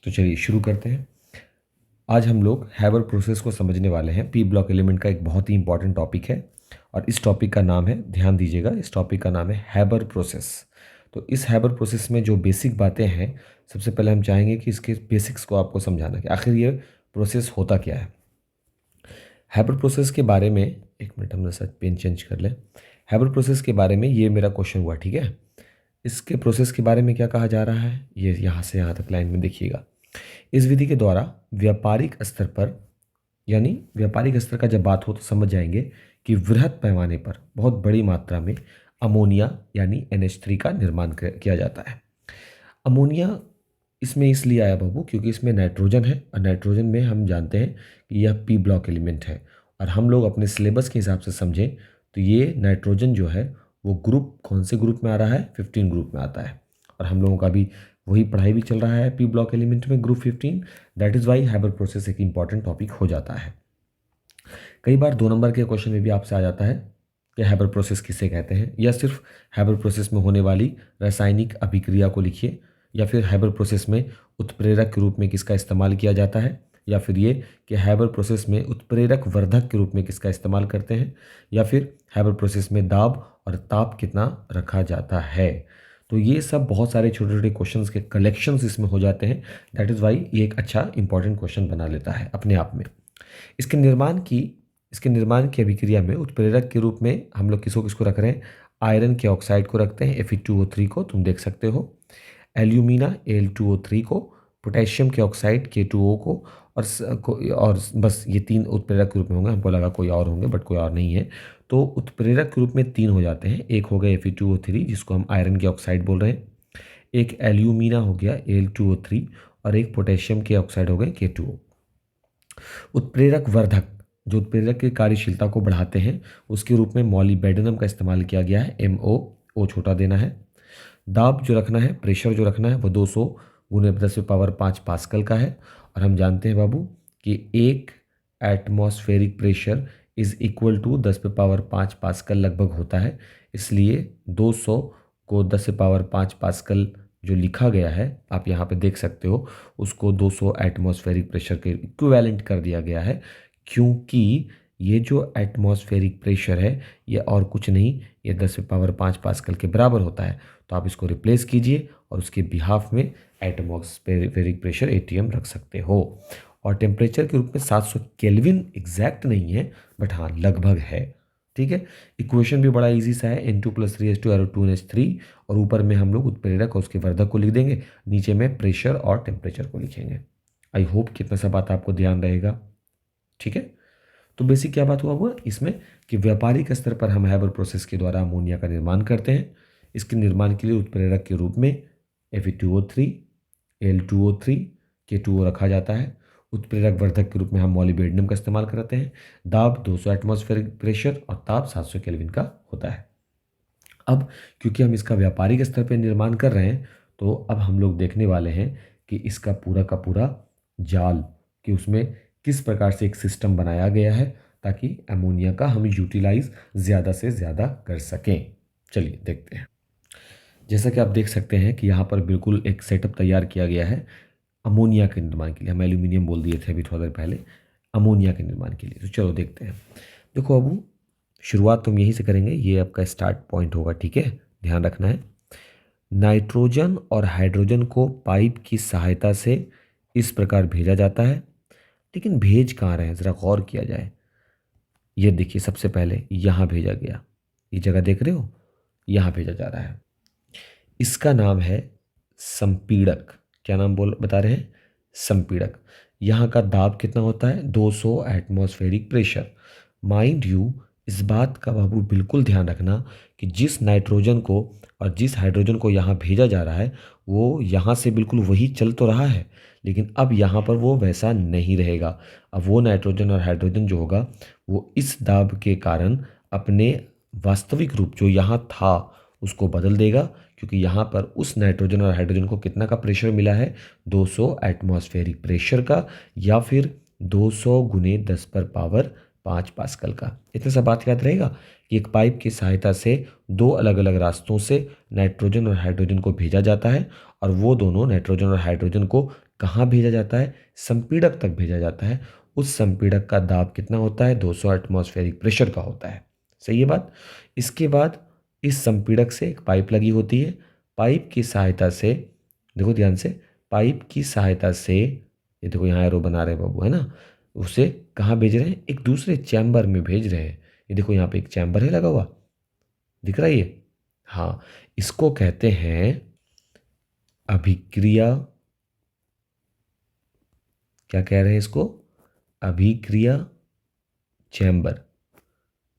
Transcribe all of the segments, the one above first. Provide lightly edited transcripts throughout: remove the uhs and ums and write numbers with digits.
तो चलिए शुरू करते हैं। आज हम लोग हैबर प्रोसेस को समझने वाले हैं। पी ब्लॉक एलिमेंट का एक बहुत ही इंपॉर्टेंट टॉपिक है और इस टॉपिक का नाम है, ध्यान दीजिएगा, इस टॉपिक का नाम है हैबर प्रोसेस। तो इस हैबर प्रोसेस में जो बेसिक बातें हैं, सबसे पहले हम चाहेंगे कि इसके बेसिक्स को आपको समझाना कि आखिर ये प्रोसेस होता क्या है। हैबर प्रोसेस के बारे में, एक मिनट हम सच पेन चेंज कर लें। हैबर प्रोसेस के बारे में ये मेरा क्वेश्चन हुआ, ठीक है। इसके प्रोसेस के बारे में क्या कहा जा रहा है, ये यहाँ से यहाँ तक लाइन में देखिएगा। इस विधि के द्वारा व्यापारिक स्तर पर, यानी व्यापारिक स्तर का जब बात हो तो समझ जाएंगे कि वृहद पैमाने पर बहुत बड़ी मात्रा में अमोनिया यानी NH3 का निर्माण किया जाता है। अमोनिया इसमें इसलिए आया बाबू क्योंकि इसमें नाइट्रोजन है और नाइट्रोजन में हम जानते हैं कि यह पी ब्लॉक एलिमेंट है। और हम लोग अपने सिलेबस के हिसाब से समझें तो ये नाइट्रोजन जो है वो ग्रुप, कौन से ग्रुप में आ रहा है, 15 ग्रुप में आता है। और हम लोगों का भी वही पढ़ाई भी चल रहा है पी ब्लॉक एलिमेंट में, group 15। That is why Haber process एक इंपॉर्टेंट टॉपिक हो जाता है। कई बार 2 नंबर के क्वेश्चन में भी आपसे आ जाता है कि हैबर प्रोसेस किसे कहते हैं, या सिर्फ हैबर प्रोसेस में होने वाली रासायनिक अभिक्रिया को लिखिए, या फिर हैबर प्रोसेस में उत्प्रेरक के रूप में किसका इस्तेमाल किया जाता है, या फिर ये कि हैबर प्रोसेस में उत्प्रेरक वर्धक के रूप में किसका इस्तेमाल करते हैं, या फिर हैबर प्रोसेस में दाब और ताप कितना रखा जाता है। तो ये सब बहुत सारे छोटे छोटे क्वेश्चंस के कलेक्शंस इसमें हो जाते हैं। दैट इज़ वाई ये एक अच्छा इंपॉर्टेंट क्वेश्चन बना लेता है अपने आप में। इसके निर्माण की इसके निर्माण की अभिक्रिया में उत्प्रेरक के रूप में हम लोग किसको रख रहे हैं, आयरन के ऑक्साइड को रखते हैं, Fe2O3 को, तुम देख सकते हो, एल्यूमिना Al2O3 को, पोटेशियम के ऑक्साइड K2O को, और बस ये 3 उत्प्रेरक के रूप में होंगे। हमको लगा कोई और होंगे, बट कोई और नहीं है। तो उत्प्रेरक के रूप में 3 हो जाते हैं। एक हो गया Fe2O3 जिसको हम आयरन के ऑक्साइड बोल रहे हैं, एक एल्यूमिना हो गया Al2O3, और एक पोटेशियम के ऑक्साइड हो गए K2O। उत्प्रेरक वर्धक जो उत्प्रेरक की कार्यशीलता को बढ़ाते हैं, उसके रूप में मॉलिबेडेनम का इस्तेमाल किया गया है, MO छोटा देना है। दाब जो रखना है, प्रेशर जो रखना है, वो 200 गुने 10⁵ पास्कल का है। और हम जानते हैं बाबू कि एक atmospheric pressure is equal to 10⁵ pascal लगभग होता है। इसलिए 200 को 10⁵ पास्कल जो लिखा गया है, आप यहाँ पे देख सकते हो, उसको 200 एटमॉस्फेरिक प्रेशर के इक्विवेलेंट कर दिया गया है, क्योंकि ये जो एटमॉस्फेरिक प्रेशर है ये और कुछ नहीं, ये 10⁵ पास्कल के बराबर होता है। तो आप इसको रिप्लेस कीजिए और उसके बिहाफ में एटमॉस्फेरिक प्रेशर ATM रख सकते हो। और टेम्परेचर के रूप में 700 केल्विन एग्जैक्ट नहीं है, बट हाँ लगभग है, ठीक है। इक्वेशन भी बड़ा इजी सा है, N2 + 3 और ऊपर में हम लोग उत्प्रेरक और उसके वर्धक को लिख देंगे, नीचे में प्रेशर और टेम्परेचर को लिखेंगे। आई होप कितना सा बात आपको ध्यान रहेगा, ठीक है। तो बेसिक क्या बात हुआ इसमें कि व्यापारिक स्तर पर हम हैबर प्रोसेस के द्वारा अमोनिया का निर्माण करते हैं। इसके निर्माण के लिए उत्प्रेरक के रूप में Fe2O3, Al2O3, K2O रखा जाता है। उत्प्रेरक वर्धक के रूप में हम मॉलिबेडेनम का इस्तेमाल करते हैं। दाब 200 एटमॉस्फेरिक प्रेशर और ताप 700 केल्विन का होता है। अब क्योंकि हम इसका व्यापारिक स्तर पर निर्माण कर रहे हैं, तो अब हम लोग देखने वाले हैं कि इसका पूरा का पूरा जाल, कि उसमें किस प्रकार से एक सिस्टम बनाया गया है ताकि अमोनिया का हम यूटिलाइज ज़्यादा से ज़्यादा कर सकें। चलिए देखते हैं। जैसा कि आप देख सकते हैं कि यहाँ पर बिल्कुल एक सेटअप तैयार किया गया है अमोनिया के निर्माण के लिए। हम एल्यूमिनियम बोल दिए थे अभी थोड़ा देर पहले, अमोनिया के निर्माण के लिए। तो चलो देखते हैं। देखो अब शुरुआत तो हम यहीं से करेंगे, ये आपका स्टार्ट पॉइंट होगा, ठीक है, ध्यान रखना है। नाइट्रोजन और हाइड्रोजन को पाइप की सहायता से इस प्रकार भेजा जाता है, लेकिन भेज कहाँ रहे हैं, ज़रा गौर किया जाए। ये देखिए, सबसे पहले यहाँ भेजा गया, ये जगह देख रहे हो, यहाँ भेजा जा रहा है। इसका नाम है संपीड़क। क्या नाम बता रहे हैं, संपीड़क। यहाँ का दाब कितना होता है, 200 एटमॉस्फेरिक प्रेशर। माइंड यू, इस बात का बाबू बिल्कुल ध्यान रखना कि जिस नाइट्रोजन को और जिस हाइड्रोजन को यहाँ भेजा जा रहा है, वो यहाँ से बिल्कुल वही चल तो रहा है, लेकिन अब यहाँ पर वो वैसा नहीं रहेगा। अब वो नाइट्रोजन और हाइड्रोजन जो होगा, वो इस दाब के कारण अपने वास्तविक रूप जो यहाँ था उसको बदल देगा, क्योंकि यहाँ पर उस नाइट्रोजन और हाइड्रोजन को कितना का प्रेशर मिला है, 200 एटमॉस्फेरिक प्रेशर का, या फिर 200 गुने 10⁵ पास्कल का। इतना सा बात याद रहेगा कि एक पाइप की सहायता से 2 अलग अलग रास्तों से नाइट्रोजन और हाइड्रोजन को भेजा जाता है, और वो दोनों नाइट्रोजन और हाइड्रोजन को कहाँ भेजा जाता है? संपीड़क तक भेजा जाता है। उस संपीड़क का दाब कितना होता है? 200 एटमॉस्फेरिक प्रेशर का होता है। सही है बात। इसके बाद इस संपीड़क से एक पाइप लगी होती है। पाइप की सहायता से, देखो ध्यान से, पाइप की सहायता से, ये देखो यहाँ एरो बना रहे हैं बाबू, है ना, उसे कहाँ भेज रहे हैं? एक दूसरे चैम्बर में भेज रहे हैं। ये देखो यहाँ पे एक चैम्बर है लगा हुआ, दिख रहा है ये? हाँ, इसको कहते हैं अभिक्रिया, क्या कह रहे हैं इसको? अभिक्रिया चैम्बर।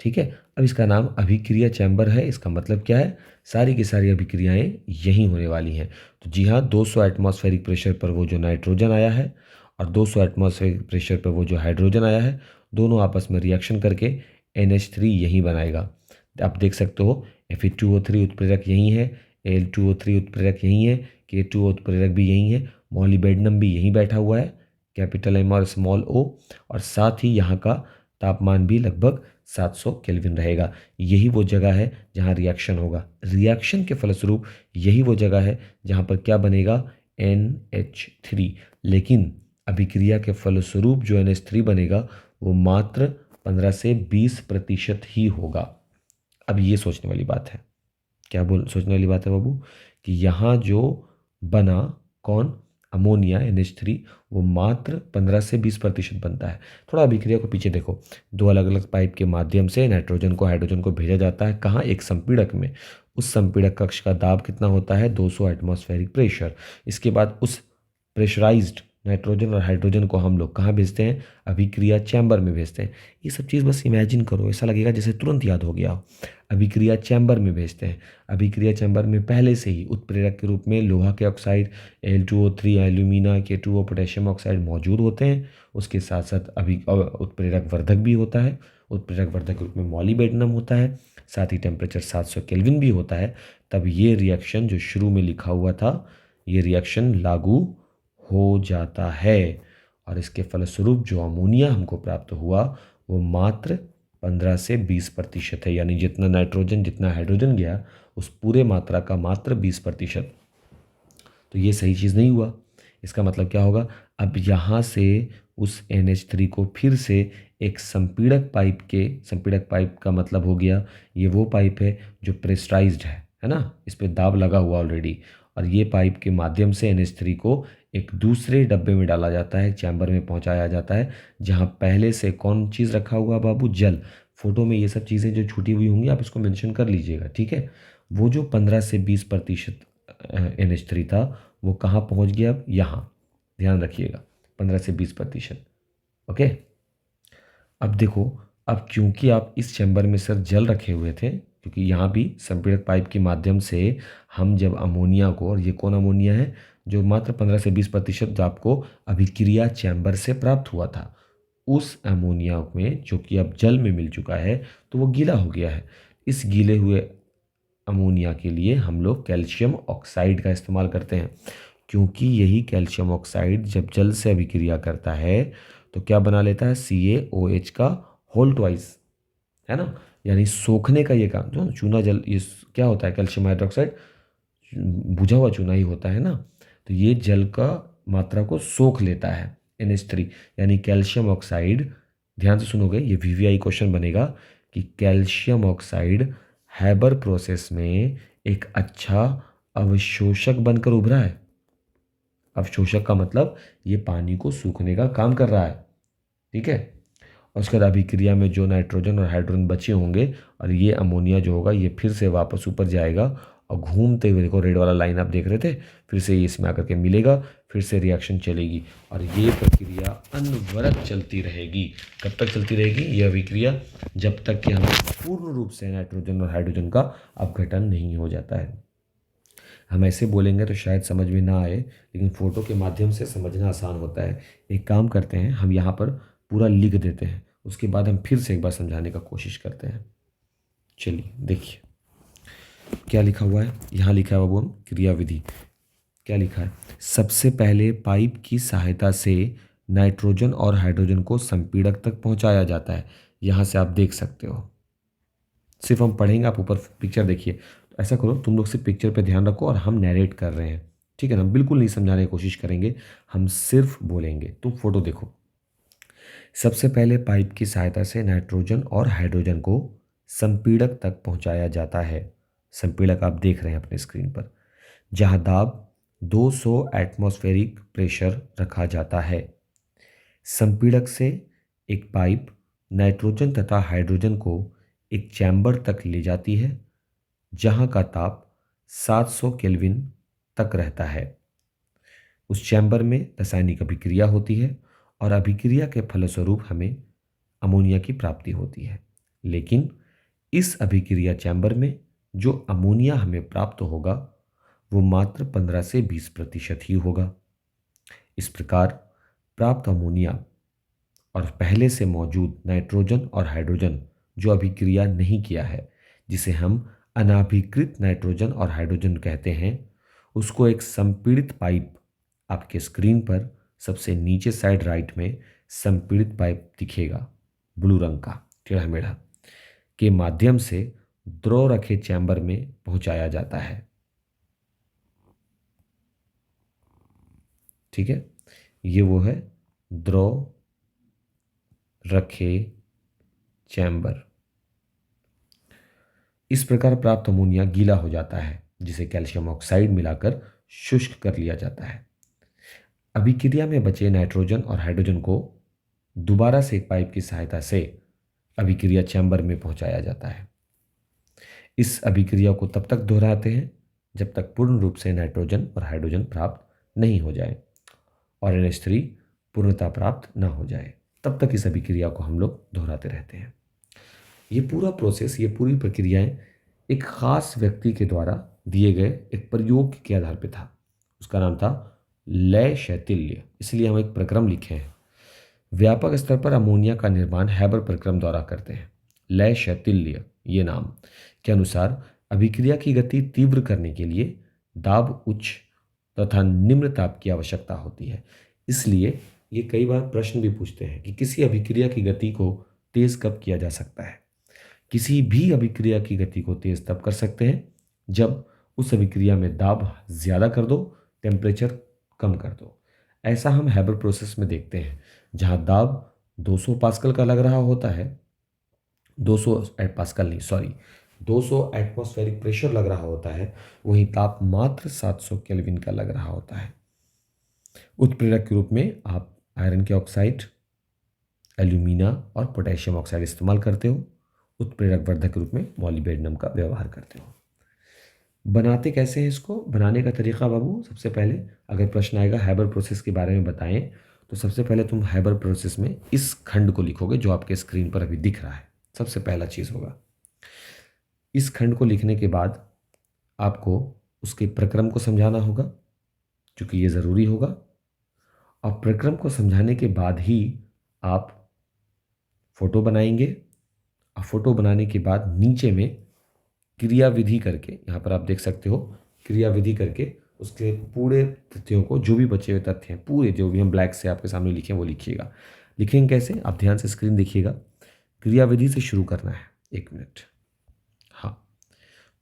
ठीक है, अब इसका नाम अभिक्रिया चैम्बर है। इसका मतलब क्या है? सारी की सारी अभिक्रियाएं यहीं होने वाली हैं। तो जी हाँ, 200 एटमॉस्फेरिक प्रेशर पर वो जो नाइट्रोजन आया है और 200 एटमॉस्फेरिक प्रेशर पर वो जो हाइड्रोजन आया है, दोनों आपस में रिएक्शन करके NH3 यहीं बनाएगा। आप देख सकते हो Fe2O3 उत्प्रेरक यहीं है, Al2O3 उत्प्रेरक यहीं है, K2O उत्प्रेरक भी यहीं है, मॉलिबेडनम भी यहीं बैठा हुआ है, कैपिटल M और स्मॉल o, और साथ ही यहाँ का तापमान भी लगभग 700 केल्विन रहेगा। यही वो जगह है जहाँ रिएक्शन होगा। रिएक्शन के फलस्वरूप यही वो जगह है जहाँ पर क्या बनेगा? NH3। लेकिन अभिक्रिया के फलस्वरूप जो NH3 बनेगा वो मात्र 15 से 20% ही होगा। अब ये सोचने वाली बात है, क्या बोल सोचने वाली बात है बाबू, कि यहाँ जो बना कौन? अमोनिया NH3, वो मात्र 15 से 20% बनता है। थोड़ा अभिक्रिया को पीछे देखो, दो अलग अलग पाइप के माध्यम से नाइट्रोजन को हाइड्रोजन को भेजा जाता है। कहाँ? एक संपीड़क में। उस संपीड़क कक्ष का दाब कितना होता है? 200 एटमॉस्फेरिक प्रेशर। इसके बाद उस प्रेशराइज्ड नाइट्रोजन और हाइड्रोजन को हम लोग कहाँ भेजते हैं? अभिक्रिया चैम्बर में भेजते हैं। ये सब चीज़ बस इमेजिन करो, ऐसा लगेगा जैसे तुरंत याद हो गया हो। अभिक्रिया चैम्बर में भेजते हैं। अभिक्रिया चैम्बर में पहले से ही उत्प्रेरक के रूप में लोहा के oxide Al2O3, alumina, K2O, potassium oxide मौजूद होते हैं। उसके साथ साथ उत्प्रेरक वर्धक भी होता है। उत्प्रेरक वर्धक के रूप में मॉलिबेडनम होता है। साथ ही टेम्परेचर 700 केल्विन भी होता है। तब ये रिएक्शन जो शुरू में लिखा हुआ था, ये रिएक्शन लागू हो जाता है और इसके फलस्वरूप जो अमोनिया हमको प्राप्त हुआ वो मात्र 15 से 20% है। यानी जितना नाइट्रोजन जितना हाइड्रोजन गया उस पूरे मात्रा का मात्र 20%। तो ये सही चीज़ नहीं हुआ। इसका मतलब क्या होगा? अब यहाँ से उस NH3 को फिर से एक संपीड़क पाइप का मतलब हो गया, ये वो पाइप है जो प्रेशराइज्ड है ना, इस पर दाब लगा हुआ ऑलरेडी, और ये पाइप के माध्यम से NH3 को एक दूसरे डब्बे में डाला जाता है, चैम्बर में पहुंचाया जाता है, जहां पहले से कौन चीज़ रखा हुआ बाबू? जल। फोटो में ये सब चीज़ें जो छूटी हुई होंगी आप इसको मेंशन कर लीजिएगा, ठीक है। वो जो 15 से 20% NH3 था वो कहाँ पहुंच गया? अब यहाँ ध्यान रखिएगा, 15 से 20%। ओके, अब देखो, अब क्योंकि आप इस चैम्बर में सर जल रखे हुए थे, क्योंकि यहाँ भी संपीड़क पाइप के माध्यम से हम जब अमोनिया को, और ये कौन अमोनिया है जो मात्र 15 से 20% आपको अभिक्रिया चैम्बर से प्राप्त हुआ था, उस अमोनिया में जो कि अब जल में मिल चुका है तो वो गीला हो गया है। इस गीले हुए अमोनिया के लिए हम लोग कैल्शियम ऑक्साइड का इस्तेमाल करते हैं, क्योंकि यही कैल्शियम ऑक्साइड जब जल से अभिक्रिया करता है तो क्या बना लेता है? CaOH का होल ट्वाइस, है ना। यानी सोखने का ये काम, जो चूना जल, ये क्या होता है? कैल्शियम हाइड्रोक्साइड बुझा हुआ चूना ही होता है ना, तो ये जल का मात्रा को सोख लेता है NH3, यानी कैल्शियम ऑक्साइड। ध्यान से सुनोगे, ये VVI क्वेश्चन बनेगा कि कैल्शियम ऑक्साइड हैबर प्रोसेस में एक अच्छा अवशोषक बनकर उभरा है। अवशोषक का मतलब ये पानी को सूखने का काम कर रहा है, ठीक है। और उसके बाद अभिक्रिया में जो नाइट्रोजन और हाइड्रोजन बचे होंगे और ये अमोनिया जो होगा ये फिर से वापस ऊपर जाएगा और घूमते हुए, देखो रेड वाला लाइन आप देख रहे थे, फिर से ये इसमें आकर के मिलेगा, फिर से रिएक्शन चलेगी और ये प्रक्रिया अनवरत चलती रहेगी। कब तक चलती रहेगी ये अभिक्रिया? जब तक कि हमें पूर्ण रूप से नाइट्रोजन और हाइड्रोजन का अपघटन नहीं हो जाता है। हम ऐसे बोलेंगे तो शायद समझ में ना आए, लेकिन फ़ोटो के माध्यम से समझना आसान होता है। एक काम करते हैं, हम यहाँ पर पूरा लिख देते हैं, उसके बाद हम फिर से एक बार समझाने का कोशिश करते हैं। चलिए देखिए क्या लिखा हुआ है। यहाँ लिखा है बाबू, हम क्रियाविधि क्या लिखा है? सबसे पहले पाइप की सहायता से नाइट्रोजन और हाइड्रोजन को संपीड़क तक पहुँचाया जाता है। यहाँ से आप देख सकते हो, सिर्फ हम पढ़ेंगे, आप ऊपर पिक्चर देखिए। तो ऐसा करो, तुम लोग सिर्फ पिक्चर पे ध्यान रखो और हम नरेट कर रहे हैं, ठीक है ना, बिल्कुल नहीं समझाने की कोशिश करेंगे, हम सिर्फ बोलेंगे। तुम फोटो देखो। सबसे पहले पाइप की सहायता से नाइट्रोजन और हाइड्रोजन को संपीड़क तक पहुंचाया जाता है। संपीड़क आप देख रहे हैं अपने स्क्रीन पर, जहां दाब 200 एटमॉस्फेरिक प्रेशर रखा जाता है। संपीड़क से एक पाइप नाइट्रोजन तथा हाइड्रोजन को एक चैम्बर तक ले जाती है, जहां का ताप 700 केल्विन तक रहता है। उस चैम्बर में रासायनिक अभिक्रिया होती है और अभिक्रिया के फलस्वरूप हमें अमोनिया की प्राप्ति होती है। लेकिन इस अभिक्रिया चैम्बर में जो अमोनिया हमें प्राप्त होगा वो मात्र 15 से 20% ही होगा। इस प्रकार प्राप्त अमोनिया और पहले से मौजूद नाइट्रोजन और हाइड्रोजन जो अभिक्रिया नहीं किया है, जिसे हम अनाभिकृत नाइट्रोजन और हाइड्रोजन कहते हैं, उसको एक संपीड़ित पाइप, आपके स्क्रीन पर सबसे नीचे साइड राइट में संपीड़ित पाइप दिखेगा, ब्लू रंग का टेढ़ा मेढ़ा, के माध्यम से द्रव रखे चैम्बर में पहुंचाया जाता है। ठीक है, ये वो है द्रव रखे चैम्बर। इस प्रकार प्राप्त अमोनिया गीला हो जाता है, जिसे कैल्शियम ऑक्साइड मिलाकर शुष्क कर लिया जाता है। अभिक्रिया में बचे नाइट्रोजन और हाइड्रोजन को दोबारा से एक पाइप की सहायता से अभिक्रिया चैम्बर में पहुंचाया जाता है। इस अभिक्रिया को तब तक दोहराते हैं जब तक पूर्ण रूप से नाइट्रोजन और हाइड्रोजन प्राप्त नहीं हो जाए और NH3 पूर्णता प्राप्त ना हो जाए। तब तक इस अभिक्रिया को हम लोग दोहराते रहते हैं। ये पूरा प्रोसेस, ये पूरी प्रक्रियाएं एक खास व्यक्ति के द्वारा दिए गए एक प्रयोग के आधार पर था। उसका नाम था लय शैथिल्य, इसलिए हम एक प्रक्रम लिखे हैं। व्यापक स्तर पर अमोनिया का निर्माण हैबर प्रक्रम द्वारा करते हैं। लय शैथिल्य ये नाम के अनुसार अभिक्रिया की गति तीव्र करने के लिए दाब उच्च तथा निम्न ताप की आवश्यकता होती है। इसलिए ये कई बार प्रश्न भी पूछते हैं कि किसी अभिक्रिया की गति को तेज कब किया जा सकता है। किसी भी अभिक्रिया की गति को तेज तब कर सकते हैं जब उस अभिक्रिया में दाब ज़्यादा कर दो, टेम्परेचर कम कर दो। ऐसा हम हैबर प्रोसेस में देखते हैं, जहां दाब 200 पास्कल का लग रहा होता है, 200 पास्कल नहीं, सॉरी, 200 एटमॉस्फेरिक प्रेशर लग रहा होता है, वहीं ताप मात्र 700 केल्विन का लग रहा होता है। उत्प्रेरक के रूप में आप आयरन के ऑक्साइड, एल्यूमिना और पोटेशियम ऑक्साइड इस्तेमाल करते हो। उत्प्रेरक वर्धक के रूप में मॉलिब्डेनम का व्यवहार करते हो। बनाते कैसे हैं इसको? बनाने का तरीका बाबू, सबसे पहले अगर प्रश्न आएगा हैबर प्रोसेस के बारे में बताएं, तो सबसे पहले तुम हैबर प्रोसेस में इस खंड को लिखोगे जो आपके स्क्रीन पर अभी दिख रहा है। सबसे पहला चीज़ होगा, इस खंड को लिखने के बाद आपको उसके प्रक्रम को समझाना होगा, क्योंकि ये ज़रूरी होगा। और प्रक्रम को समझाने के बाद ही आप फोटो बनाएंगे, और फोटो बनाने के बाद नीचे में क्रियाविधि करके, यहाँ पर आप देख सकते हो, क्रियाविधि करके उसके पूरे तथ्यों को, जो भी बचे हुए तथ्य हैं पूरे, जो भी हम ब्लैक से आपके सामने लिखें वो लिखिएगा। लिखेंगे कैसे? आप ध्यान से स्क्रीन देखिएगा। क्रियाविधि से शुरू करना है, 1 मिनट। हाँ,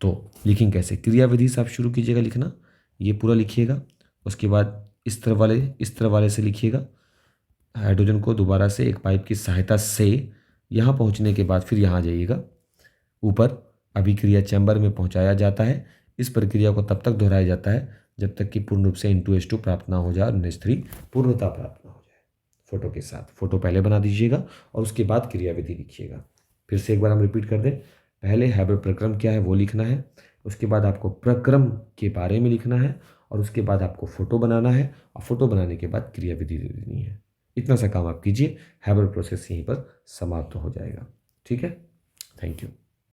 तो लिखेंगे कैसे? क्रियाविधि से आप शुरू कीजिएगा लिखना, ये पूरा लिखिएगा। उसके बाद इस तरह वाले से लिखिएगा। हाइड्रोजन को दोबारा से एक पाइप की सहायता से यहाँ पहुँचने के बाद फिर यहाँ आ जाइएगा, ऊपर अभिक्रिया चैम्बर में पहुँचाया जाता है। इस प्रक्रिया को तब तक दोहराया जाता है जब तक कि पूर्ण रूप से N2H2 प्राप्त ना हो जाए और NH3 पूर्णता प्राप्त ना हो जाए। फोटो के साथ फोटो पहले बना दीजिएगा और उसके बाद क्रियाविधि लिखिएगा। फिर से एक बार हम रिपीट कर दें, पहले हैबर प्रक्रम क्या है वो लिखना है, उसके बाद आपको प्रक्रम के बारे में लिखना है, और उसके बाद आपको फोटो बनाना है, और फोटो बनाने के बाद क्रियाविधि दे देनी है। इतना सा काम आप कीजिए, हैबर प्रोसेस यहीं पर समाप्त हो जाएगा। ठीक है, थैंक यू।